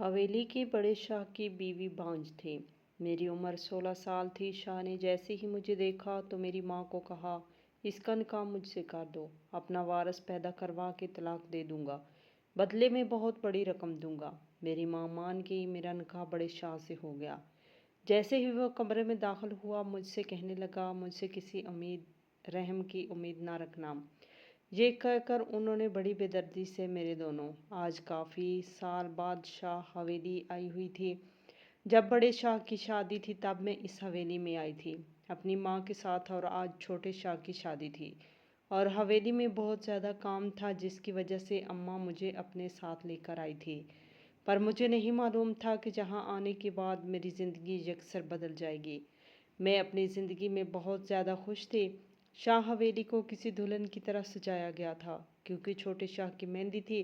حویلی کے بڑے شاہ کی بیوی بانجھ تھی۔ میری عمر 16 سال تھی۔ شاہ نے جیسے ہی مجھے دیکھا تو میری ماں کو کہا، اس کا نکاح مجھ سے کر دو، اپنا وارث پیدا کروا کے طلاق دے دوں گا، بدلے میں بہت بڑی رقم دوں گا۔ میری ماں مان گئی، میرا نکاح بڑے شاہ سے ہو گیا۔ جیسے ہی وہ کمرے میں داخل ہوا مجھ سے کہنے لگا، مجھ سے کسی رحم کی امید نہ رکھنا۔ یہ کہہ کر انہوں نے بڑی بے دردی سے میرے دونوں آج کافی سال بعد شاہ حویلی آئی ہوئی تھی۔ جب بڑے شاہ کی شادی تھی تب میں اس حویلی میں آئی تھی اپنی ماں کے ساتھ، اور آج چھوٹے شاہ کی شادی تھی اور حویلی میں بہت زیادہ کام تھا جس کی وجہ سے اماں مجھے اپنے ساتھ لے کر آئی تھی۔ پر مجھے نہیں معلوم تھا کہ جہاں آنے کے بعد میری زندگی یکسر بدل جائے گی۔ میں اپنی زندگی میں بہت زیادہ خوش تھی۔ شاہ حویلی کو کسی دلہن کی طرح سجایا گیا تھا، کیونکہ چھوٹے شاہ کی مہندی تھی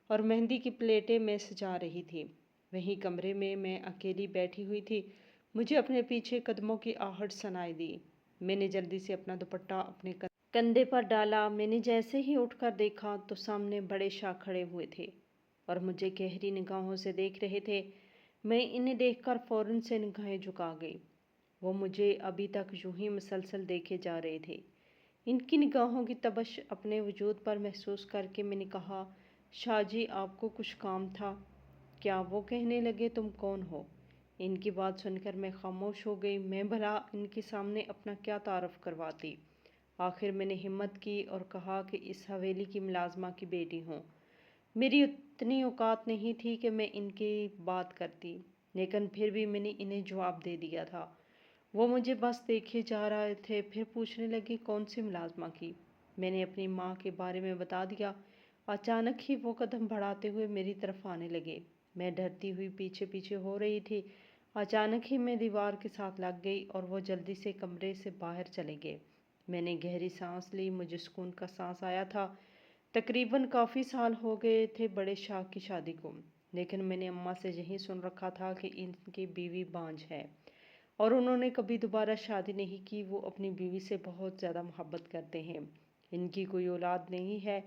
اور مہندی کی پلیٹیں میں سجا رہی تھی۔ وہیں کمرے میں میں اکیلی بیٹھی ہوئی تھی، مجھے اپنے پیچھے قدموں کی آہٹ سنائی دی۔ میں نے جلدی سے اپنا دوپٹہ اپنے کندھے پر ڈالا۔ میں نے جیسے ہی اٹھ کر دیکھا تو سامنے بڑے شاہ کھڑے ہوئے تھے اور مجھے گہری نگاہوں سے دیکھ رہے تھے۔ میں انہیں دیکھ کر فوراً سے نگاہیں جھکا گئی۔ وہ مجھے ابھی تک یوں ہی مسلسل دیکھے جا رہے تھے۔ ان کی نگاہوں کی تبش اپنے وجود پر محسوس کر کے میں نے کہا، شاہ جی آپ کو کچھ کام تھا کیا؟ وہ کہنے لگے، تم کون ہو؟ ان کی بات سن کر میں خاموش ہو گئی۔ میں بھلا ان کے سامنے اپنا کیا تعارف کرواتی؟ آخر میں نے ہمت کی اور کہا کہ اس حویلی کی ملازمہ کی بیٹی ہوں۔ میری اتنی اوقات نہیں تھی کہ میں ان کی بات کرتی، لیکن پھر بھی میں نے انہیں جواب دے دیا تھا۔ وہ مجھے بس دیکھے جا رہے تھے، پھر پوچھنے لگے، کون سی ملازمہ کی؟ میں نے اپنی ماں کے بارے میں بتا دیا۔ اچانک ہی وہ قدم بڑھاتے ہوئے میری طرف آنے لگے۔ میں ڈرتی ہوئی پیچھے پیچھے ہو رہی تھی۔ اچانک ہی میں دیوار کے ساتھ لگ گئی اور وہ جلدی سے کمرے سے باہر چلے گئے۔ میں نے گہری سانس لی، مجھے سکون کا سانس آیا تھا۔ تقریباً کافی سال ہو گئے تھے بڑے شاہ کی شادی کو، لیکن میں نے اماں سے یہی سن رکھا تھا کہ ان کی بیوی بانجھ ہے اور انہوں نے کبھی دوبارہ شادی نہیں کی۔ وہ اپنی بیوی سے بہت زیادہ محبت کرتے ہیں، ان کی کوئی اولاد نہیں ہے۔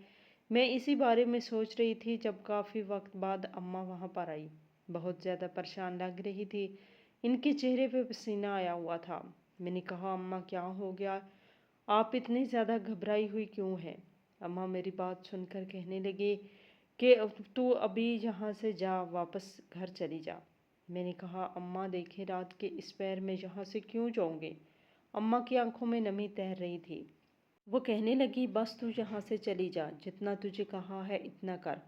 میں اسی بارے میں سوچ رہی تھی جب کافی وقت بعد اماں وہاں پر آئی۔ بہت زیادہ پریشان لگ رہی تھی، ان کے چہرے پہ پسینہ آیا ہوا تھا۔ میں نے کہا، اماں کیا ہو گیا؟ آپ اتنی زیادہ گھبرائی ہوئی کیوں ہے؟ اماں میری بات سن کر کہنے لگے کہ تو ابھی یہاں سے جا، واپس گھر چلی جا۔ میں نے کہا، اماں دیکھیں رات کے اس پیر میں یہاں سے کیوں جاؤں گے؟ اماں کی آنکھوں میں نمی تیر رہی تھی۔ وہ کہنے لگی، بس تو یہاں سے چلی جا، جتنا تجھے کہا ہے اتنا کر۔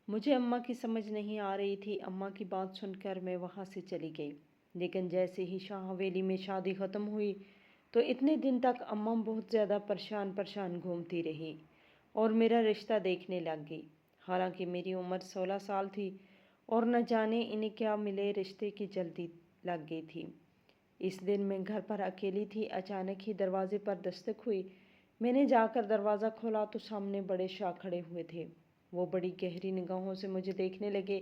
مجھے اماں کی سمجھ نہیں آ رہی تھی۔ اماں کی بات سن کر میں وہاں سے چلی گئی، لیکن جیسے ہی شاہ حویلی میں شادی ختم ہوئی تو اتنے دن تک اماں بہت زیادہ پریشان گھومتی رہی اور میرا رشتہ دیکھنے لگ گئی۔ حالانکہ میری عمر 16 سال تھی اور نہ جانے انہیں کیا ملے رشتے کی جلدی لگ گئی تھی۔ اس دن میں گھر پر اکیلی تھی۔ اچانک ہی دروازے پر دستک ہوئی۔ میں نے جا کر دروازہ کھولا تو سامنے بڑے شاہ کھڑے ہوئے تھے۔ وہ بڑی گہری نگاہوں سے مجھے دیکھنے لگے،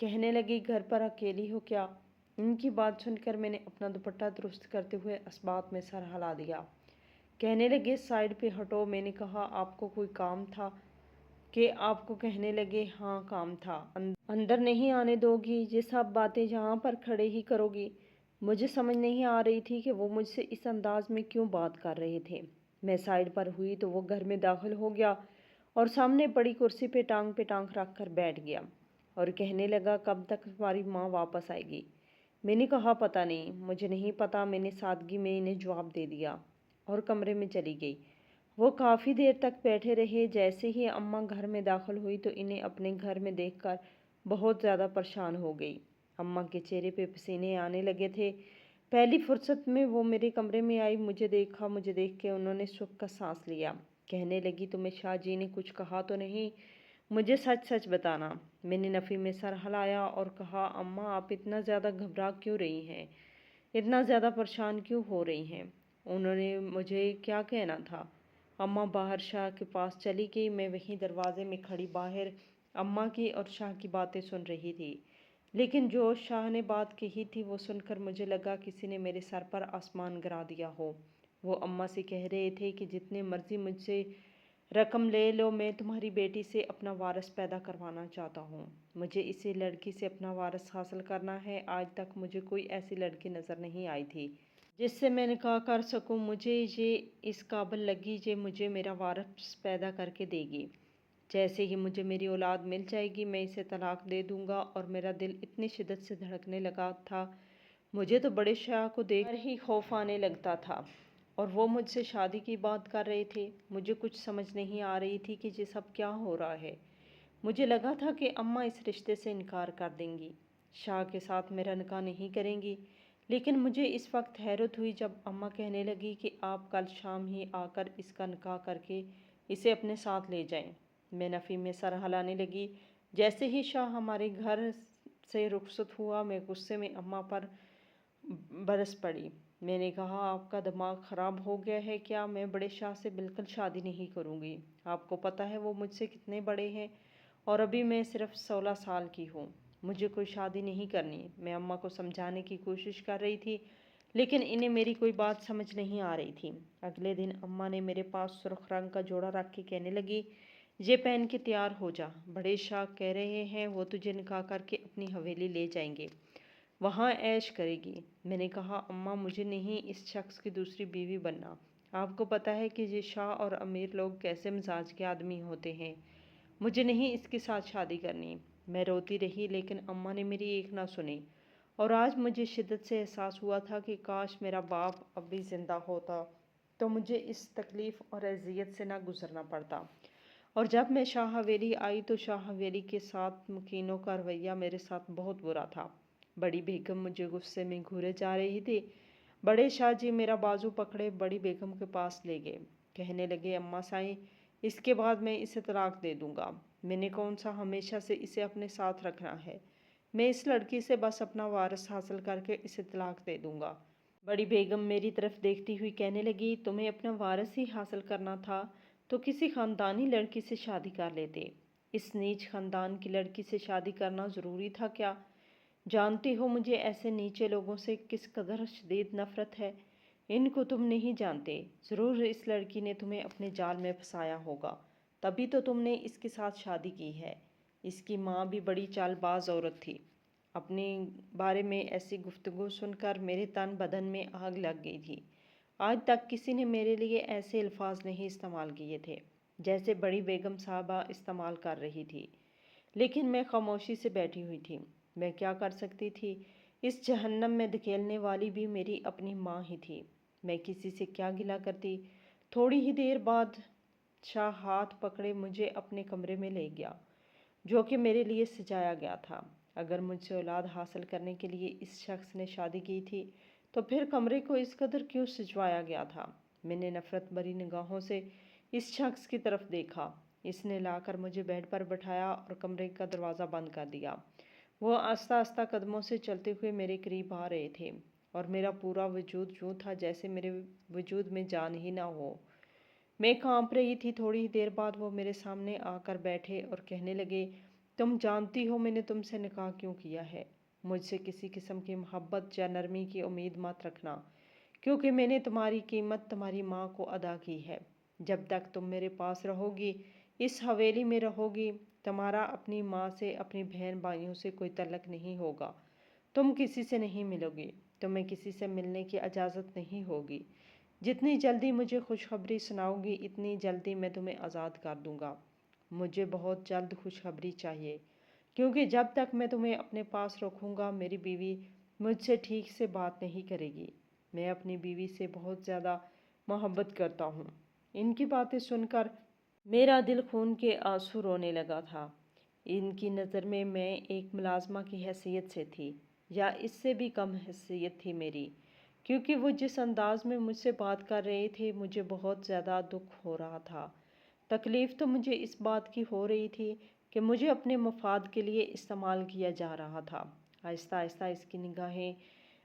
کہنے لگے، گھر پر اکیلی ہو کیا؟ ان کی بات سن کر میں نے اپنا دوپٹہ درست کرتے ہوئے اسبات میں سر ہلا دیا۔ کہنے لگے، سائڈ پہ ہٹو۔ میں نے کہا، آپ کو کوئی کام تھا کہ آپ کو؟ کہنے لگے، ہاں کام تھا۔ اندر نہیں آنے دو گی؟ یہ سب باتیں یہاں پر کھڑے ہی کرو گی؟ مجھے سمجھ نہیں آ رہی تھی کہ وہ مجھ سے اس انداز میں کیوں بات کر رہے تھے۔ میں سائڈ پر ہوئی تو وہ گھر میں داخل ہو گیا اور سامنے بڑی کرسی پہ ٹانگ رکھ کر بیٹھ گیا اور کہنے لگا، کب تک تمہاری ماں واپس آئے گی؟ میں نے کہا، پتہ نہیں، مجھے نہیں پتا۔ میں نے سادگی میں انہیں جواب دے دیا اور کمرے میں چلی گئی۔ وہ کافی دیر تک بیٹھے رہے۔ جیسے ہی اماں گھر میں داخل ہوئی تو انہیں اپنے گھر میں دیکھ کر بہت زیادہ پریشان ہو گئی۔ اماں کے چہرے پہ پسینے آنے لگے تھے۔ پہلی فرصت میں وہ میرے کمرے میں آئی، مجھے دیکھا۔ مجھے دیکھ کے انہوں نے سکھ کا سانس لیا۔ کہنے لگی، تمہیں شاہ جی نے کچھ کہا تو نہیں؟ مجھے سچ سچ بتانا۔ میں نے نفی میں سر ہلایا اور کہا، اماں آپ اتنا زیادہ گھبرا کیوں رہی ہیں؟ اتنا زیادہ پریشان کیوں ہو رہی ہیں؟ انہوں نے مجھے کیا کہنا تھا؟ اماں باہر شاہ کے پاس چلی گئی۔ میں وہیں دروازے میں کھڑی باہر اماں کی اور شاہ کی باتیں سن رہی تھی، لیکن جو شاہ نے بات کہی تھی وہ سن کر مجھے لگا کسی نے میرے سر پر آسمان گرا دیا ہو۔ وہ اماں سے کہہ رہے تھے کہ جتنے مرضی مجھ سے رقم لے لو، میں تمہاری بیٹی سے اپنا وارث پیدا کروانا چاہتا ہوں۔ مجھے اسی لڑکی سے اپنا وارث حاصل کرنا ہے۔ آج تک مجھے کوئی ایسی لڑکی نظر نہیں آئی تھی جس سے میں نکاح کر سکوں۔ مجھے یہ اس قابل لگی جو مجھے میرا وارث پیدا کر کے دے گی۔ جیسے ہی مجھے میری اولاد مل جائے گی میں اسے طلاق دے دوں گا۔ اور میرا دل اتنی شدت سے دھڑکنے لگا تھا، مجھے تو بڑے شاہ کو دیکھ کر ہی خوف آنے لگتا تھا، اور وہ مجھ سے شادی کی بات کر رہے تھے۔ مجھے کچھ سمجھ نہیں آ رہی تھی کہ یہ سب کیا ہو رہا ہے۔ مجھے لگا تھا کہ اماں اس رشتے سے انکار کر دیں گی، شاہ کے ساتھ میرا نکاح نہیں کریں گی، لیکن مجھے اس وقت حیرت ہوئی جب اماں کہنے لگی کہ آپ کل شام ہی آ کر اس کا نکاح کر کے اسے اپنے ساتھ لے جائیں۔ میں نفی میں سر ہلانے لگی۔ جیسے ہی شاہ ہمارے گھر سے رخصت ہوا میں غصے میں اماں پر برس پڑی۔ میں نے کہا، آپ کا دماغ خراب ہو گیا ہے کیا؟ میں بڑے شاہ سے بالکل شادی نہیں کروں گی۔ آپ کو پتہ ہے وہ مجھ سے کتنے بڑے ہیں، اور ابھی میں صرف 16 سال کی ہوں۔ مجھے کوئی شادی نہیں کرنی۔ میں اماں کو سمجھانے کی کوشش کر رہی تھی، لیکن انہیں میری کوئی بات سمجھ نہیں آ رہی تھی۔ اگلے دن اماں نے میرے پاس سرخ رنگ کا جوڑا رکھ کے کہنے لگی، یہ پہن کے تیار ہو جا، بڑے شاہ کہہ رہے ہیں وہ تجھے نکاح کر کے اپنی حویلی لے جائیں گے، وہاں عیش کرے گی۔ میں نے کہا، اماں مجھے نہیں اس شخص کی دوسری بیوی بننا۔ آپ کو پتہ ہے کہ یہ شاہ اور امیر لوگ کیسے مزاج کے آدمی ہوتے ہیں، مجھے نہیں اس کے ساتھ شادی کرنی۔ میں روتی رہی لیکن اماں نے میری ایک نہ سنی، اور آج مجھے شدت سے احساس ہوا تھا کہ کاش میرا باپ اب بھی زندہ ہوتا تو مجھے اس تکلیف اور اذیت سے نہ گزرنا پڑتا۔ اور جب میں شاہ حویلی آئی تو شاہ حویلی کے ساتھ مکینوں کا رویہ میرے ساتھ بہت برا تھا۔ بڑی بیگم مجھے غصے میں گھورے جا رہی تھی۔ بڑے شاہ جی میرا بازو پکڑے بڑی بیگم کے پاس لے گئے، کہنے لگے، اماں سائیں، اس کے بعد میں اسے طلاق دے دوں گا۔ میں نے کون سا ہمیشہ سے اسے اپنے ساتھ رکھنا ہے؟ میں اس لڑکی سے بس اپنا وارث حاصل کر کے اسے طلاق دے دوں گا۔ بڑی بیگم میری طرف دیکھتی ہوئی کہنے لگی، تمہیں اپنا وارث ہی حاصل کرنا تھا تو کسی خاندانی لڑکی سے شادی کر لیتے۔ اس نیچ خاندان کی لڑکی سے شادی کرنا ضروری تھا کیا؟ جانتی ہو مجھے ایسے نیچے لوگوں سے کس قدر شدید نفرت ہے؟ ان کو تم نہیں جانتے۔ ضرور اس لڑکی نے تمہیں اپنے جال میں پھنسایا ہوگا، تبھی تو تم نے اس کے ساتھ شادی کی ہے۔ اس کی ماں بھی بڑی چال باز عورت تھی۔ اپنے بارے میں ایسی گفتگو سن کر میرے تن بدن میں آگ لگ گئی تھی۔ آج تک کسی نے میرے لیے ایسے الفاظ نہیں استعمال کیے تھے جیسے بڑی بیگم صاحبہ استعمال کر رہی تھی، لیکن میں خاموشی سے بیٹھی ہوئی تھی۔ میں کیا کر سکتی تھی؟ اس جہنم میں دھکیلنے والی بھی میری اپنی ماں ہی تھی۔ میں کسی سے کیا گلہ کرتی؟ تھوڑی ہی دیر بعد شاہ ہاتھ پکڑے مجھے اپنے کمرے میں لے گیا، جو کہ میرے لیے سجایا گیا تھا۔ اگر مجھ سے اولاد حاصل کرنے کے لیے اس شخص نے شادی کی تھی تو پھر کمرے کو اس قدر کیوں سجوایا گیا تھا؟ میں نے نفرت بھری نگاہوں سے اس شخص کی طرف دیکھا۔ اس نے لا کر مجھے بیڈ پر بٹھایا اور کمرے کا دروازہ بند کر دیا۔ وہ آہستہ آہستہ قدموں سے چلتے ہوئے میرے قریب آ رہے تھے، اور میرا پورا وجود یوں تھا جیسے میرے وجود میں جان ہی نہ ہو۔ میں کانپ رہی تھی۔ تھوڑی دیر بعد وہ میرے سامنے آ کر بیٹھے اور کہنے لگے، تم جانتی ہو میں نے تم سے نکاح کیوں کیا ہے؟ مجھ سے کسی قسم کی محبت یا نرمی کی امید مت رکھنا، کیونکہ میں نے تمہاری قیمت تمہاری ماں کو ادا کی ہے۔ جب تک تم میرے پاس رہو گی، اس حویلی میں رہو گی، تمہارا اپنی ماں سے، اپنی بہن بھائیوں سے کوئی تعلق نہیں ہوگا۔ تم کسی سے نہیں ملو گی، تمہیں کسی سے ملنے کی اجازت نہیں ہوگی۔ جتنی جلدی مجھے خوشخبری سناؤ گی اتنی جلدی میں تمہیں آزاد کر دوں گا۔ مجھے بہت جلد خوشخبری چاہیے، کیونکہ جب تک میں تمہیں اپنے پاس رکھوں گا میری بیوی مجھ سے ٹھیک سے بات نہیں کرے گی۔ میں اپنی بیوی سے بہت زیادہ محبت کرتا ہوں۔ ان کی باتیں سن کر میرا دل خون کے آنسو رونے لگا تھا۔ ان کی نظر میں ایک ملازمہ کی حیثیت سے تھی، یا اس سے بھی کم حیثیت تھی میری، کیونکہ وہ جس انداز میں مجھ سے بات کر رہے تھے مجھے بہت زیادہ دکھ ہو رہا تھا۔ تکلیف تو مجھے اس بات کی ہو رہی تھی کہ مجھے اپنے مفاد کے لیے استعمال کیا جا رہا تھا۔ آہستہ آہستہ اس کی نگاہیں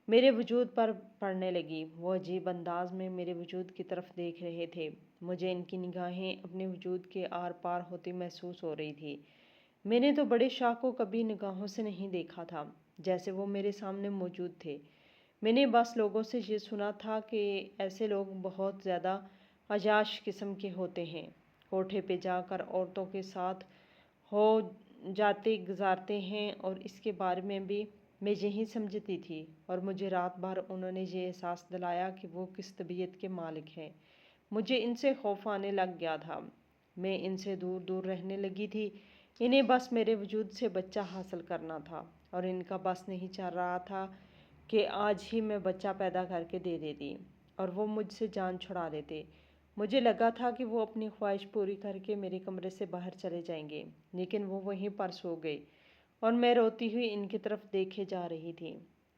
میرے وجود پر پڑنے لگی۔ وہ عجیب انداز میں میرے وجود کی طرف دیکھ رہے تھے۔ مجھے ان کی نگاہیں اپنے وجود کے آر پار ہوتی محسوس ہو رہی تھی۔ میں نے تو بڑے شاہ کو کبھی نگاہوں سے نہیں دیکھا تھا جیسے وہ میرے سامنے موجود تھے۔ میں نے بس لوگوں سے یہ سنا تھا کہ ایسے لوگ بہت زیادہ عیاش قسم کے ہوتے ہیں۔ کوٹھے پہ جا کر عورتوں کے ساتھ ہو جاتے گزارتے ہیں، اور اس کے بارے میں بھی میں یہی سمجھتی تھی، اور مجھے رات بھر انہوں نے یہ احساس دلایا کہ وہ کس طبیعت کے مالک ہیں۔ مجھے ان سے خوف آنے لگ گیا تھا، میں ان سے دور دور رہنے لگی تھی۔ انہیں بس میرے وجود سے بچہ حاصل کرنا تھا، اور ان کا بس نہیں چل رہا تھا کہ آج ہی میں بچہ پیدا کر کے دے دیتی اور وہ مجھ سے جان چھڑا لیتے۔ مجھے لگا تھا کہ وہ اپنی خواہش پوری کر کے میرے کمرے سے باہر چلے جائیں گے، لیکن وہ وہیں پر سو گئے، اور میں روتی ہوئی ان کی طرف دیکھے جا رہی تھی۔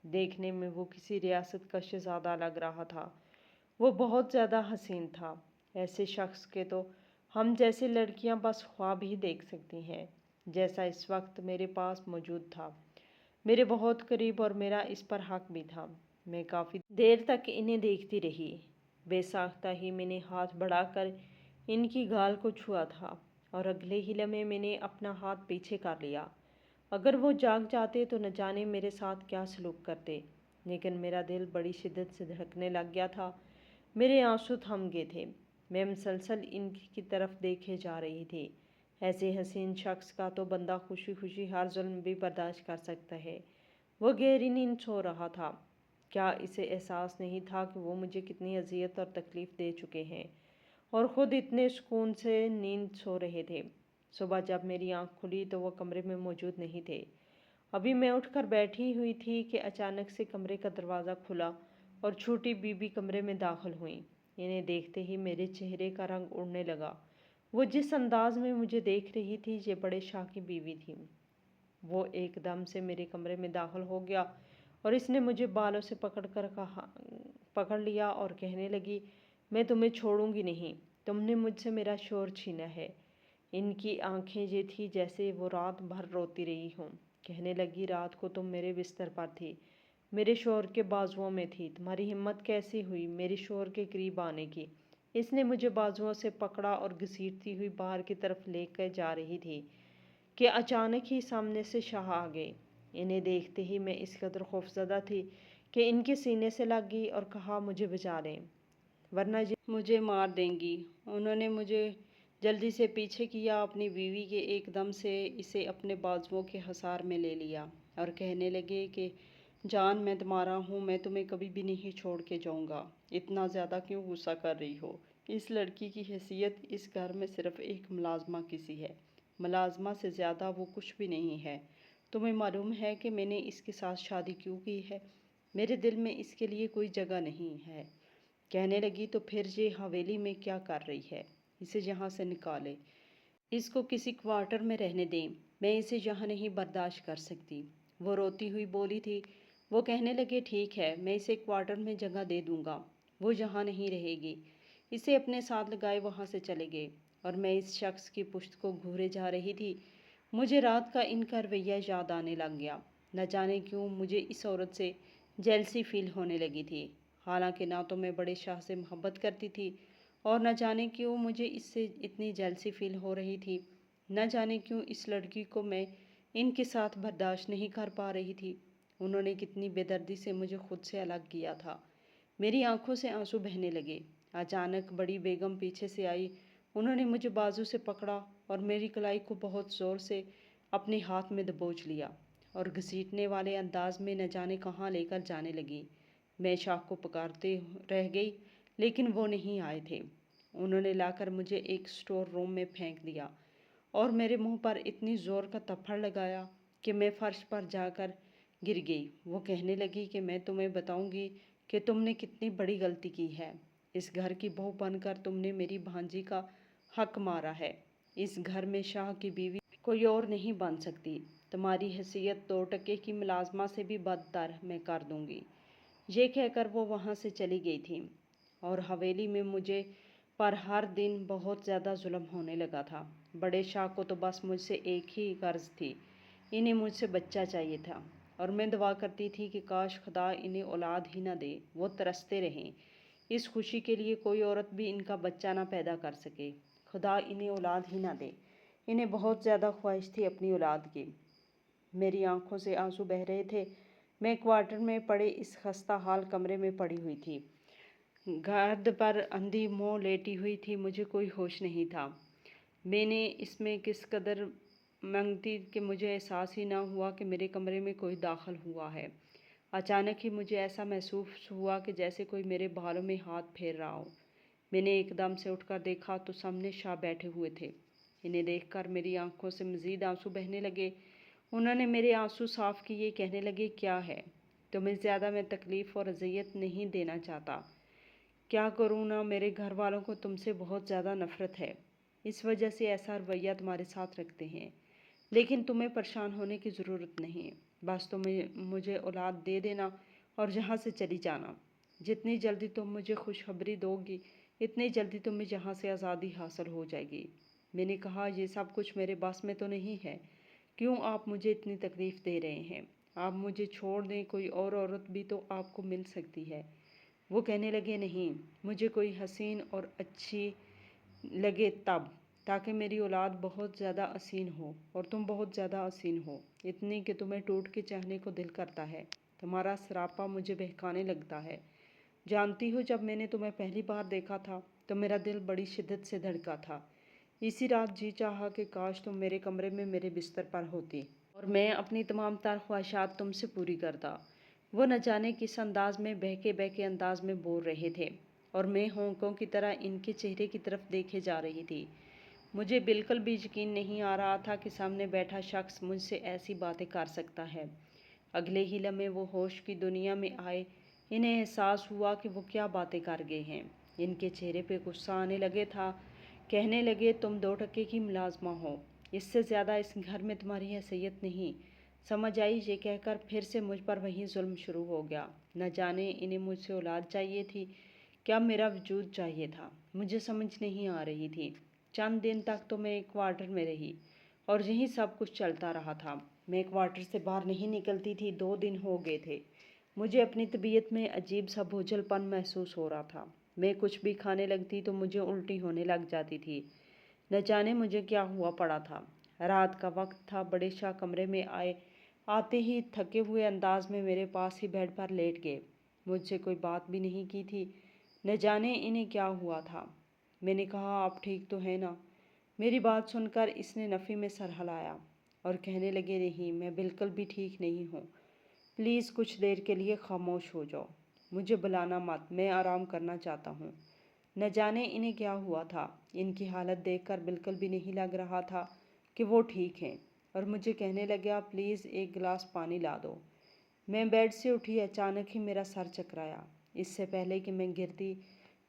دیکھنے میں وہ کسی ریاست کا شہزادہ لگ رہا تھا۔ وہ بہت زیادہ حسین تھا، ایسے شخص کے تو ہم جیسی لڑکیاں بس خواب ہی دیکھ سکتی ہیں، جیسا اس وقت میرے پاس موجود تھا، میرے بہت قریب، اور میرا اس پر حق بھی تھا۔ میں کافی دیر تک انہیں دیکھتی رہی۔ بے ساختہ ہی میں نے ہاتھ بڑھا کر ان کی گال کو چھوا تھا، اور اگلے ہی لمحے میں نے اپنا ہاتھ پیچھے کر لیا۔ اگر وہ جاگ جاتے تو نہ جانے میرے ساتھ کیا سلوک کرتے، لیکن میرا دل بڑی شدت سے دھڑکنے لگ گیا تھا، میرے آنسو تھم گئے تھے۔ میں مسلسل ان کی طرف دیکھے جا رہی تھی۔ ایسے حسین شخص کا تو بندہ خوشی خوشی ہر ظلم بھی برداشت کر سکتا ہے۔ وہ گہری نیند سو رہا تھا۔ کیا اسے احساس نہیں تھا کہ وہ مجھے کتنی اذیت اور تکلیف دے چکے ہیں، اور خود اتنے سکون سے نیند سو رہے تھے؟ صبح جب میری آنکھ کھلی تو وہ کمرے میں موجود نہیں تھے۔ ابھی میں اٹھ کر بیٹھی ہوئی تھی کہ اچانک سے کمرے کا دروازہ کھلا اور چھوٹی بی بی کمرے میں داخل ہوئیں۔ انہیں دیکھتے ہی میرے چہرے کا رنگ اڑنے لگا۔ وہ جس انداز میں مجھے دیکھ رہی تھی، یہ بڑے شاہ کی بیوی تھی۔ وہ ایک دم سے میرے کمرے میں داخل ہو گیا، اور اس نے مجھے بالوں سے پکڑ لیا اور کہنے لگی، میں تمہیں چھوڑوں گی نہیں، تم نے مجھ سے میرا شوہر چھینا ہے۔ ان کی آنکھیں یہ تھی جیسے وہ رات بھر روتی رہی ہوں۔ کہنے لگی، رات کو تم میرے بستر پر تھی، میرے شوہر کے بازوؤں میں تھی، تمہاری ہمت کیسی ہوئی میرے شوہر کے قریب آنے کی؟ اس نے مجھے بازوؤں سے پکڑا اور گھسیٹتی ہوئی باہر کی طرف لے کر جا رہی تھی کہ اچانک ہی سامنے سے شاہ آ گئے۔ انہیں دیکھتے ہی میں اس قدر خوفزدہ تھی کہ ان کے سینے سے لگ گئی اور کہا، مجھے بچا لیں، ورنہ یہ مجھے مار دیں گی۔ انہوں نے مجھے جلدی سے پیچھے کیا، اپنی بیوی کے ایک دم سے اسے اپنے بازوؤں کے حصار میں لے لیا، اور کہنے لگے کہ جان، میں تمہارا ہوں، میں تمہیں کبھی بھی نہیں چھوڑ کے جاؤں گا۔ اتنا زیادہ کیوں غصہ کر رہی ہو؟ اس لڑکی کی حیثیت اس گھر میں صرف ایک ملازمہ کی سی ہے، ملازمہ سے زیادہ وہ کچھ بھی نہیں ہے۔ تمہیں معلوم ہے کہ میں نے اس کے ساتھ شادی کیوں کی ہے؟ میرے دل میں اس کے لیے کوئی جگہ نہیں ہے۔ کہنے لگی، تو پھر یہ حویلی میں کیا کر رہی ہے؟ اسے یہاں سے نکالے، اس کو کسی کوارٹر میں رہنے دیں، میں اسے یہاں نہیں برداشت کر سکتی۔ وہ روتی ہوئی بولی تھی۔ وہ کہنے لگے، ٹھیک ہے، میں اسے کوارٹر میں جگہ دے دوں گا، وہ یہاں نہیں رہے گی۔ اسے اپنے ساتھ لگائے وہاں سے چلے گئے، اور میں اس شخص کی پشت کو گھورے جا رہی تھی۔ مجھے رات کا ان کا رویہ یاد آنے لگ گیا۔ نہ جانے کیوں مجھے اس عورت سے جیلسی فیل ہونے لگی تھی، حالانکہ نہ تو میں بڑے شاہ سے محبت کرتی تھی، اور نہ جانے کیوں مجھے اس سے اتنی جیلسی فیل ہو رہی تھی۔ نہ جانے کیوں اس لڑکی کو میں ان کے ساتھ برداشت نہیں کر پا رہی تھی۔ انہوں نے کتنی بے دردی سے مجھے خود سے الگ کیا تھا۔ میری آنکھوں سے آنسو بہنے لگے۔ اچانک بڑی بیگم پیچھے سے آئی۔ انہوں نے مجھے بازو سے پکڑا اور میری کلائی کو بہت زور سے اپنے ہاتھ میں دبوچ لیا، اور گھسیٹنے والے انداز میں نہ جانے کہاں لے کر جانے لگی۔ میں شاہ کو پکارتے رہ گئی، لیکن وہ نہیں آئے تھے۔ انہوں نے لا کر مجھے ایک اسٹور روم میں پھینک دیا، اور میرے منہ پر اتنی زور کا تھپڑ لگایا کہ میں فرش پر جا کر گر گئی۔ وہ کہنے لگی کہ میں تمہیں بتاؤں گی کہ تم نے کتنی بڑی غلطی کی ہے۔ اس گھر کی بہو بن کر تم نے میری بھانجی کا حق مارا ہے۔ اس گھر میں شاہ کی بیوی کوئی اور نہیں بن سکتی۔ تمہاری حیثیت 2 ٹکے کی ملازمہ سے بھی بدتر میں کر دوں گی۔ یہ کہہ کر وہ وہاں سے چلی گئی تھی، اور حویلی میں مجھے پر ہر دن بہت زیادہ ظلم ہونے لگا تھا۔ بڑے شاہ کو تو بس مجھ سے ایک ہی غرض تھی، انہیں مجھ سے بچہ چاہیے تھا، اور میں دعا کرتی تھی کہ کاش خدا انہیں اولاد ہی نہ دے، وہ ترستے رہیں اس خوشی کے لیے کوئی عورت بھی ان کا بچہ نہ پیدا کر سکے۔ خدا انہیں اولاد ہی نہ دے۔ انہیں بہت زیادہ خواہش تھی اپنی اولاد کی۔ میری آنکھوں سے آنسو بہہ رہے تھے۔ میں کوارٹر میں پڑے اس خستہ حال کمرے میں پڑی ہوئی تھی، گرد پر اندھی منہ لیٹی ہوئی تھی، مجھے کوئی ہوش نہیں تھا۔ میں نے اس میں کس قدر منگتی کہ مجھے احساس ہی نہ ہوا کہ میرے کمرے میں کوئی داخل ہوا ہے۔ اچانک ہی مجھے ایسا محسوس ہوا کہ جیسے کوئی میرے بالوں میں ہاتھ پھیر رہا ہو۔ میں نے ایک دم سے اٹھ کر دیکھا تو سامنے شاہ بیٹھے ہوئے تھے۔ انہیں دیکھ کر میری آنکھوں سے مزید آنسو بہنے لگے۔ انہوں نے میرے آنسو صاف کیے، کہنے لگے، کیا ہے؟ تمہیں زیادہ میں تکلیف اور اذیت نہیں دینا چاہتا۔ کیا کروں نا، میرے گھر والوں کو تم سے بہت زیادہ نفرت ہے، اس وجہ سے ایسا رویہ تمہارے ساتھ رکھتے ہیں۔ لیکن تمہیں پریشان ہونے کی ضرورت نہیں، بس تم مجھے اولاد دے دینا اور جہاں سے چلی جانا۔ جتنی جلدی تم مجھے خوشخبری دو گی اتنی جلدی تمہیں جہاں سے آزادی حاصل ہو جائے گی۔ میں نے کہا، یہ سب کچھ میرے بس میں تو نہیں ہے، کیوں آپ مجھے اتنی تکلیف دے رہے ہیں؟ آپ مجھے چھوڑ دیں، کوئی اور عورت بھی تو آپ کو مل سکتی ہے۔ وہ کہنے لگے، نہیں، مجھے کوئی حسین اور اچھی لگے تب، تاکہ میری اولاد بہت زیادہ حسین ہو اور تم بہت زیادہ حسین ہو، اتنی کہ تمہیں ٹوٹ کے چاہنے کو دل کرتا ہے۔ تمہارا سراپا مجھے بہکانے لگتا ہے۔ جانتی ہو، جب میں نے تمہیں پہلی بار دیکھا تھا تو میرا دل بڑی شدت سے دھڑکا تھا۔ اسی رات جی چاہا کہ کاش تم میرے کمرے میں میرے بستر پر ہوتی اور میں اپنی تمام تر خواہشات تم سے پوری کرتا۔ وہ نہ جانے کس انداز میں بہکے بہکے انداز میں بول رہے تھے اور میں ہونکوں کی طرح ان کے چہرے کی طرف دیکھے جا رہی تھی۔ مجھے بالکل بھی یقین نہیں آ رہا تھا کہ سامنے بیٹھا شخص مجھ سے ایسی باتیں کر سکتا ہے۔ اگلے ہی لمحے وہ ہوش کی دنیا میں آئے۔ انہیں احساس ہوا کہ وہ کیا باتیں کر گئے ہیں۔ ان کے چہرے پہ غصہ آنے لگے تھا۔ کہنے لگے، تم 2 ٹکے کی ملازمہ ہو، اس سے زیادہ اس گھر میں تمہاری حیثیت نہیں، سمجھ آئی؟ یہ کہہ کر پھر سے مجھ پر وہی ظلم شروع ہو گیا۔ نہ جانے انہیں مجھ سے اولاد چاہیے تھی، کیا میرا وجود چاہیے تھا، مجھے سمجھ نہیں آ رہی تھی۔ چند دن تک تو میں ایک کوارٹر میں رہی اور یہیں سب کچھ چلتا رہا تھا۔ میں کوارٹر سے باہر نہیں نکلتی تھی۔ 2 دن ہو گئے تھے۔ مجھے اپنی طبیعت میں عجیب سا بوجھل پن محسوس ہو رہا تھا۔ میں کچھ بھی کھانے لگتی تو مجھے الٹی ہونے لگ جاتی تھی۔ نہ جانے مجھے کیا ہوا پڑا تھا۔ رات کا وقت تھا۔ بڑے شاہ کمرے میں آئے۔ آتے ہی تھکے ہوئے انداز میں میرے پاس ہی بیڈ پر لیٹ گئے۔ مجھ سے کوئی بات بھی نہیں کی تھی۔ نہ جانے انہیں کیا ہوا تھا۔ میں نے کہا، آپ ٹھیک تو ہیں نا؟ میری بات سن کر اس نے نفی میں سر ہلایا اور کہنے لگے، نہیں، میں بالکل بھی ٹھیک نہیں ہوں۔ پلیز کچھ دیر کے لیے خاموش ہو جاؤ، مجھے بلانا مت، میں آرام کرنا چاہتا ہوں۔ نہ جانے انہیں کیا ہوا تھا۔ ان کی حالت دیکھ کر بالکل بھی نہیں لگ رہا تھا کہ وہ ٹھیک ہیں اور مجھے کہنے لگا، پلیز ایک گلاس پانی لا دو۔ میں بیڈ سے اٹھی۔ اچانک ہی میرا سر چکرایا۔ اس سے پہلے کہ میں گرتی،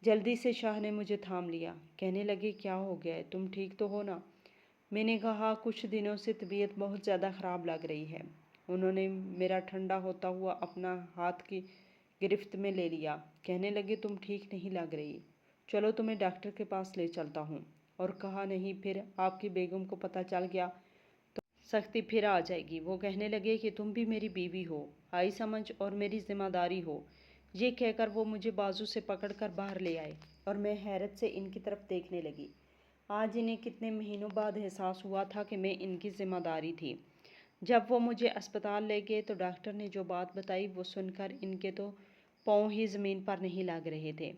جلدی سے شاہ نے مجھے تھام لیا۔ کہنے لگے، کیا ہو گیا ہے، تم ٹھیک تو ہو نا؟ میں نے کہا، کچھ دنوں سے طبیعت بہت زیادہ خراب لگ رہی ہے۔ انہوں نے میرا ٹھنڈا ہوتا ہوا اپنا ہاتھ کی گرفت میں لے لیا۔ کہنے لگے، تم ٹھیک نہیں لگ رہی، چلو تمہیں ڈاکٹر کے پاس لے چلتا ہوں۔ اور کہا، نہیں، پھر آپ کی بیگم کو پتہ چل گیا تو سختی پھر آ جائے گی۔ وہ کہنے لگے کہ تم بھی میری بیوی ہو، آئی سمجھ، اور میری ذمہ داری ہو۔ یہ کہہ کر وہ مجھے بازو سے پکڑ کر باہر لے آئے اور میں حیرت سے ان کی طرف دیکھنے لگی۔ آج انہیں کتنے مہینوں بعد احساس ہوا تھا کہ میں ان کی ذمہ داری تھی۔ جب وہ مجھے اسپتال لے گئے تو ڈاکٹر نے جو بات بتائی وہ سن کر ان کے تو پاؤں ہی زمین پر نہیں لگ رہے تھے،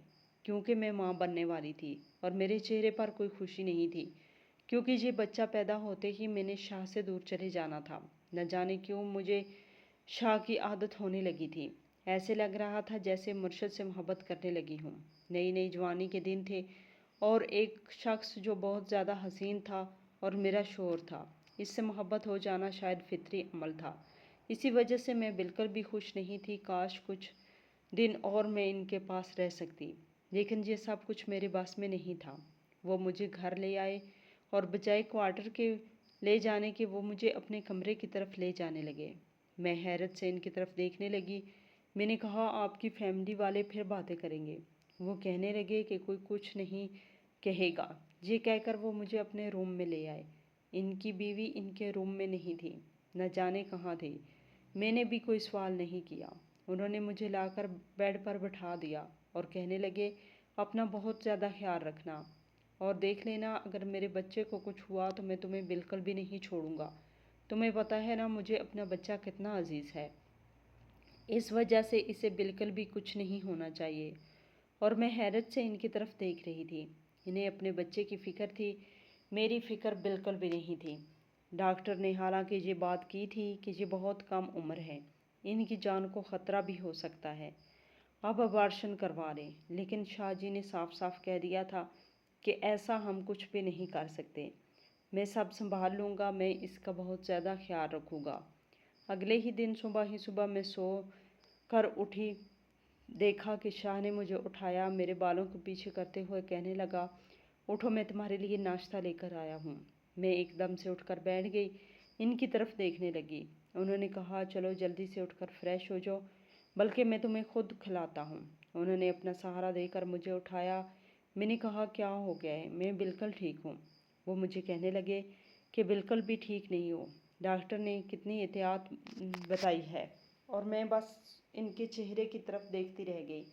کیونکہ میں ماں بننے والی تھی اور میرے چہرے پر کوئی خوشی نہیں تھی، کیونکہ یہ بچہ پیدا ہوتے ہی میں نے شاہ سے دور چلے جانا تھا۔ نہ جانے کیوں مجھے شاہ کی عادت ہونے لگی تھی۔ ایسے لگ رہا تھا جیسے مرشد سے محبت کرنے لگی ہوں۔ نئی نئی جوانی کے دن تھے اور ایک شخص جو بہت زیادہ حسین تھا اور میرا شوہر تھا، اس سے محبت ہو جانا شاید فطری عمل تھا۔ اسی وجہ سے میں بالکل بھی خوش نہیں تھی۔ کاش کچھ دن اور میں ان کے پاس رہ سکتی، لیکن یہ سب کچھ میرے بس میں نہیں تھا۔ وہ مجھے گھر لے آئے اور بجائے کوارٹر کے لے جانے کے وہ مجھے اپنے کمرے کی طرف لے جانے لگے۔ میں حیرت سے ان کی طرف دیکھنے لگی۔ میں نے کہا، آپ کی فیملی والے پھر باتیں کریں گے؟ وہ کہنے لگے کہ کوئی کچھ نہیں کہے گا۔ یہ کہہ کر وہ مجھے اپنے روم میں لے آئے۔ ان کی بیوی ان کے روم میں نہیں تھی، نہ جانے کہاں تھی۔ میں نے بھی کوئی سوال نہیں کیا۔ انہوں نے مجھے لا کر بیڈ پر بٹھا دیا اور کہنے لگے، اپنا بہت زیادہ خیال رکھنا اور دیکھ لینا اگر میرے بچے کو کچھ ہوا تو میں تمہیں بالکل بھی نہیں چھوڑوں گا۔ تمہیں پتہ ہے نا مجھے اپنا بچہ کتنا عزیز ہے، اس وجہ سے اسے بالکل بھی کچھ نہیں ہونا چاہیے۔ اور میں حیرت سے ان کی طرف دیکھ رہی تھی۔ انہیں اپنے بچے کی فکر تھی۔ میری فکر بالکل بھی نہیں تھی۔ ڈاکٹر نے حالانکہ یہ بات کی تھی کہ یہ بہت کم عمر ہے، ان کی جان کو خطرہ بھی ہو سکتا ہے، اب ابارشن کروا لیں، لیکن شاہ جی نے صاف صاف کہہ دیا تھا کہ ایسا ہم کچھ بھی نہیں کر سکتے۔ میں سب سنبھال لوں گا، میں اس کا بہت زیادہ خیال رکھوں گا۔ اگلے ہی دن صبح میں سو کر اٹھی، دیکھا کہ شاہ نے مجھے اٹھایا، میرے بالوں کو پیچھے کرتے ہوئے کہنے لگا، اٹھو، میں تمہارے لیے ناشتہ لے کر آیا ہوں۔ میں ایک دم سے اٹھ کر بیٹھ گئی، ان کی طرف دیکھنے لگی۔ انہوں نے کہا، چلو جلدی سے اٹھ کر فریش ہو جاؤ، بلکہ میں تمہیں خود کھلاتا ہوں۔ انہوں نے اپنا سہارا دے کر مجھے اٹھایا۔ میں نے کہا، کیا ہو گیا ہے؟ میں بالکل ٹھیک ہوں۔ وہ مجھے کہنے لگے کہ بالکل بھی ٹھیک نہیں ہو، ڈاکٹر نے کتنی احتیاط بتائی ہے، اور میں بس ان کے چہرے کی طرف دیکھتی رہ گئی۔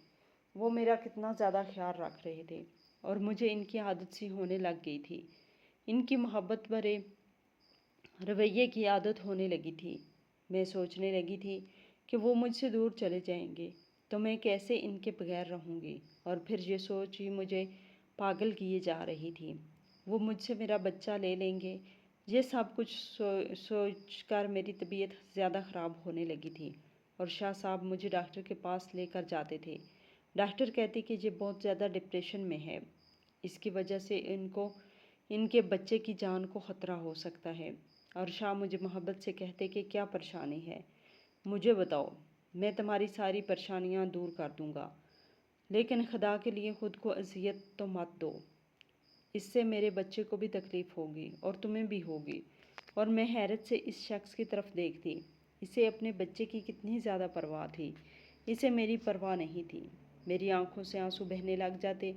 وہ میرا کتنا زیادہ خیال رکھ رہے تھے، اور مجھے ان کی عادت سی ہونے لگ گئی تھی، ان کی محبت بھرے رویے کی عادت ہونے لگی تھی۔ میں سوچنے لگی تھی کہ وہ مجھ سے دور چلے جائیں گے تو میں کیسے ان کے بغیر رہوں گی، اور پھر یہ سوچ ہی مجھے پاگل کیے جا رہی تھی۔ وہ مجھ سے میرا بچہ لے لیں گے، یہ سب کچھ سوچ کر میری طبیعت زیادہ خراب ہونے لگی تھی، اور شاہ صاحب مجھے ڈاکٹر کے پاس لے کر جاتے تھے۔ ڈاکٹر کہتے کہ یہ بہت زیادہ ڈپریشن میں ہے، اس کی وجہ سے ان کے بچے کی جان کو خطرہ ہو سکتا ہے، اور شاہ مجھے محبت سے کہتے کہ کیا پریشانی ہے، مجھے بتاؤ، میں تمہاری ساری پریشانیاں دور کر دوں گا، لیکن خدا کے لیے خود کو اذیت تو مت دو، اس سے میرے بچے کو بھی تکلیف ہوگی اور تمہیں بھی ہوگی۔ اور میں حیرت سے اس شخص کی طرف دیکھتی، اسے اپنے بچے کی کتنی زیادہ پرواہ تھی، اسے میری پرواہ نہیں تھی۔ میری آنکھوں سے آنسو بہنے لگ جاتے۔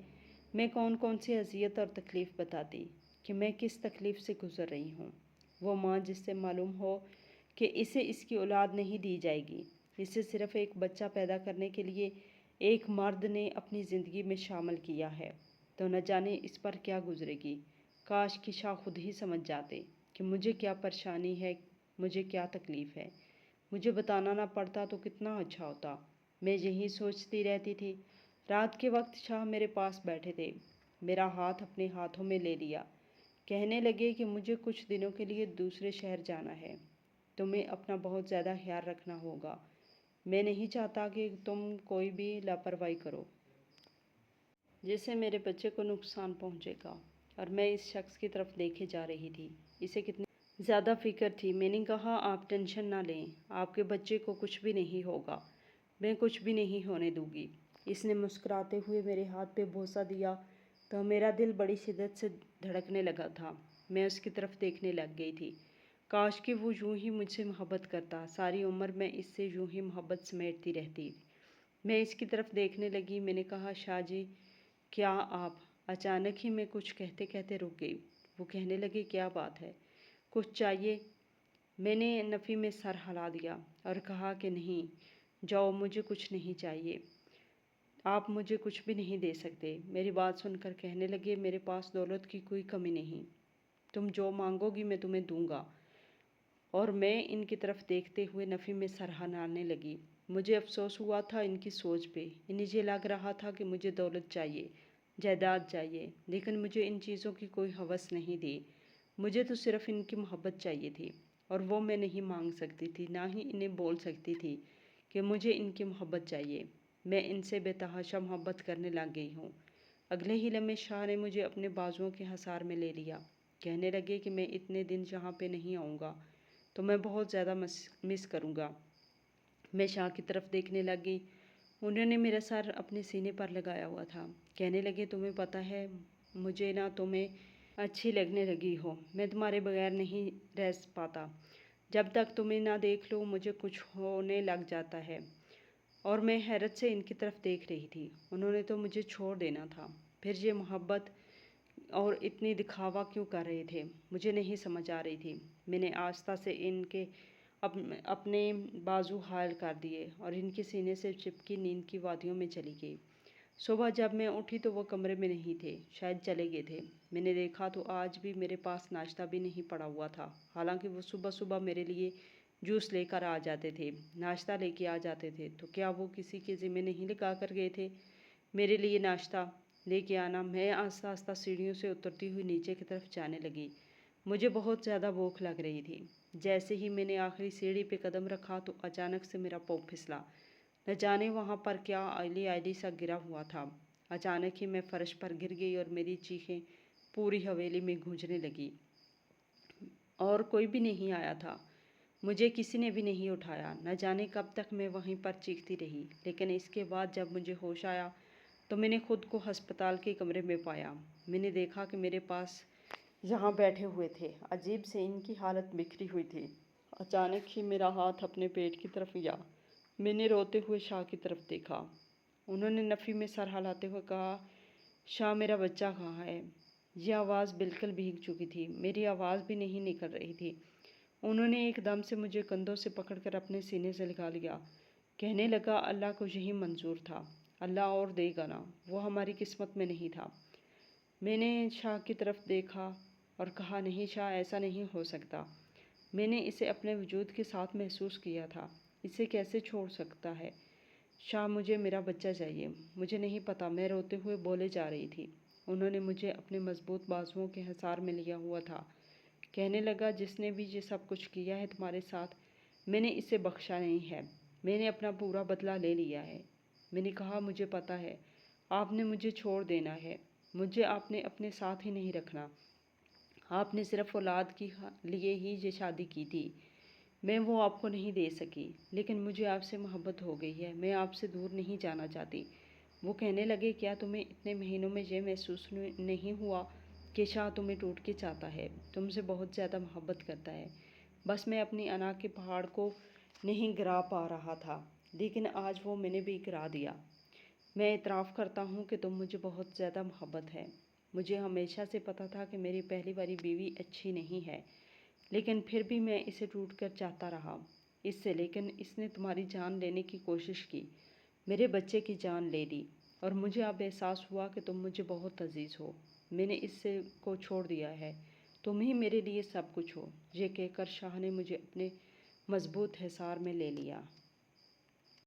میں کون سی اذیت اور تکلیف بتاتی کہ میں کس تکلیف سے گزر رہی ہوں۔ وہ ماں جس سے معلوم ہو کہ اسے اس کی اولاد نہیں دی جائے گی، اسے صرف ایک بچہ پیدا کرنے کے لیے ایک مرد نے اپنی زندگی میں شامل کیا ہے، تو نہ جانے اس پر کیا گزرے گی۔ کاش کہ شاہ خود ہی سمجھ جاتے کہ مجھے کیا پریشانی ہے، مجھے کیا تکلیف ہے، مجھے بتانا نہ پڑتا تو کتنا اچھا ہوتا۔ میں یہی سوچتی رہتی تھی۔ رات کے وقت شاہ میرے پاس بیٹھے تھے، میرا ہاتھ اپنے ہاتھوں میں لے لیا، کہنے لگے کہ مجھے کچھ دنوں کے لیے دوسرے شہر جانا ہے، تمہیں اپنا بہت زیادہ خیال رکھنا ہوگا، میں نہیں چاہتا کہ تم کوئی بھی لاپرواہی کرو جس سے میرے بچے کو نقصان پہنچے گا۔ اور میں اس شخص کی طرف دیکھے جا رہی تھی، اسے کتنی زیادہ فکر تھی۔ میں نے کہا، آپ ٹینشن نہ لیں، آپ کے بچے کو کچھ بھی نہیں ہوگا، میں کچھ بھی نہیں ہونے دوں گی۔ اس نے مسکراتے ہوئے میرے ہاتھ پہ بوسہ دیا تو میرا دل بڑی شدت سے دھڑکنے لگا تھا۔ میں اس کی طرف دیکھنے لگ گئی تھی۔ کاش کہ وہ یوں ہی مجھ سے محبت کرتا، ساری عمر میں اس سے یوں ہی محبت سمیٹتی رہتی۔ میں اس کی طرف دیکھنے لگی۔ میں نے کہا، شاہ جی، کیا آپ؟ اچانک ہی میں کچھ کہتے کہتے رک گئی۔ وہ کہنے لگے، کیا بات ہے، کچھ چاہیے؟ میں نے نفی میں سر ہلا دیا اور کہا کہ نہیں، جاؤ، مجھے کچھ نہیں چاہیے، آپ مجھے کچھ بھی نہیں دے سکتے۔ میری بات سن کر کہنے لگے، میرے پاس دولت کی کوئی کمی نہیں، تم جو مانگو گی میں تمہیں دوں گا۔ اور میں ان کی طرف دیکھتے ہوئے نفی میں سر ہلانے لگی۔ مجھے افسوس ہوا تھا ان کی سوچ پہ، انہیں یہ لگ رہا تھا کہ مجھے دولت چاہیے، جائیداد چاہیے، لیکن مجھے ان چیزوں کی کوئی ہوس نہیں تھی۔ مجھے تو صرف ان کی محبت چاہیے تھی، اور وہ میں نہیں مانگ سکتی تھی، نہ ہی انہیں بول سکتی تھی کہ مجھے ان کی محبت چاہیے۔ میں ان سے بے تحاشا محبت کرنے لگ گئی ہوں۔ اگلے ہی لمحے شاہ نے مجھے اپنے بازوؤں کے حصار میں لے لیا، کہنے لگے کہ میں اتنے دن یہاں پہ نہیں آؤں گا تو میں بہت زیادہ مس کروں گا۔ میں شاہ کی طرف دیکھنے لگ گئی۔ انہوں نے میرا سر اپنے سینے پر لگایا ہوا تھا، کہنے لگے، تمہیں پتہ ہے، مجھے نہ تمہیں اچھی لگنے لگی ہو، میں تمہارے بغیر نہیں رہ پاتا، جب تک تمہیں نہ دیکھ لوں مجھے کچھ ہونے لگ جاتا ہے۔ اور میں حیرت سے ان کی طرف دیکھ رہی تھی۔ انہوں نے تو مجھے چھوڑ دینا تھا، پھر یہ محبت اور اتنی دکھاوا کیوں کر رہے تھے، مجھے نہیں سمجھ آ رہی تھی۔ میں نے آہستہ سے ان کے اپنے بازو حائل کر دیے اور ان کے سینے سے چپکی نیند کی وادیوں میں چلی گئی۔ صبح جب میں اٹھی تو وہ کمرے میں نہیں تھے، شاید چلے گئے تھے۔ میں نے دیکھا تو آج بھی میرے پاس ناشتہ بھی نہیں پڑا ہوا تھا، حالانکہ وہ صبح میرے لیے جوس لے کر آ جاتے تھے، ناشتہ لے کے آ جاتے تھے، تو کیا وہ کسی کے ذمہ نہیں لگا کر گئے تھے میرے لیے ناشتہ لے کے آنا۔ میں آہستہ آہستہ سیڑھیوں سے اترتی ہوئی نیچے کی طرف جانے لگی۔ مجھے بہت زیادہ بھوک لگ رہی تھی۔ جیسے ہی میں نے آخری سیڑھی پہ قدم رکھا تو اچانک سے میرا پاؤں پھسلا۔ نہ جانے وہاں پر کیا آئلی آئلی سا گرا ہوا تھا۔ اچانک ہی میں فرش پر گر گئی اور میری چیخیں پوری حویلی میں گونجنے لگی۔ اور کوئی بھی نہیں آیا تھا۔ مجھے کسی نے بھی نہیں اٹھایا۔ نہ جانے کب تک میں وہیں پر چیختی رہی، لیکن اس کے بعد جب مجھے ہوش آیا تو میں نے خود کو ہسپتال کے کمرے میں پایا۔ میں نے دیکھا کہ میرے پاس یہاں بیٹھے ہوئے تھے۔ عجیب سے ان کی حالت بکھری ہوئی تھی۔ اچانک ہی میرا ہاتھ اپنے پیٹ کی طرف گیا۔ میں نے روتے ہوئے شاہ کی طرف دیکھا۔ انہوں نے نفی میں سر ہلاتے ہوئے کہا، شاہ میرا بچہ کہاں ہے؟ یہ آواز بالکل بھیگ چکی تھی، میری آواز بھی نہیں نکل رہی تھی۔ انہوں نے ایک دم سے مجھے کندھوں سے پکڑ کر اپنے سینے سے لگا لیا۔ کہنے لگا، اللہ کو یہی منظور تھا، اللہ اور دے گا نا، وہ ہماری قسمت میں نہیں تھا۔ میں نے شاہ کی طرف دیکھا اور کہا، نہیں شاہ، ایسا نہیں ہو سکتا۔ میں نے اسے اپنے وجود کے ساتھ محسوس کیا تھا، اسے کیسے چھوڑ سکتا ہے؟ شاہ، مجھے میرا بچہ چاہیے، مجھے نہیں پتا، میں روتے ہوئے بولے جا رہی تھی۔ انہوں نے مجھے اپنے مضبوط بازوؤں کے حصار میں لیا ہوا تھا۔ کہنے لگا، جس نے بھی یہ سب کچھ کیا ہے تمہارے ساتھ، میں نے اسے بخشا نہیں ہے، میں نے اپنا پورا بدلہ لے لیا ہے۔ میں نے کہا، مجھے پتا ہے، آپ نے مجھے چھوڑ دینا ہے، مجھے آپ نے اپنے ساتھ ہی نہیں رکھنا۔ آپ نے صرف اولاد کے لیے ہی یہ شادی کی تھی، میں وہ آپ کو نہیں دے سکی، لیکن مجھے آپ سے محبت ہو گئی ہے، میں آپ سے دور نہیں جانا چاہتی۔ وہ کہنے لگے، کیا تمہیں اتنے مہینوں میں یہ محسوس نہیں ہوا کہ شاہ تمہیں ٹوٹ کے چاہتا ہے، تم سے بہت زیادہ محبت کرتا ہے؟ بس میں اپنی انا کے پہاڑ کو نہیں گرا پا رہا تھا، لیکن آج وہ میں نے بھی گرا دیا۔ میں اعتراف کرتا ہوں کہ تم مجھے بہت زیادہ محبت ہے۔ مجھے ہمیشہ سے پتا تھا کہ میری پہلی والی بیوی اچھی نہیں ہے، لیکن پھر بھی میں اسے ٹوٹ کر چاہتا رہا اس سے، لیکن اس نے تمہاری جان لینے کی کوشش کی، میرے بچے کی جان لے لی، اور مجھے اب احساس ہوا کہ تم مجھے بہت عزیز ہو۔ میں نے اس سے کو چھوڑ دیا ہے، تم ہی میرے لیے سب کچھ ہو۔ یہ کہہ کر شاہ نے مجھے اپنے مضبوط حصار میں لے لیا۔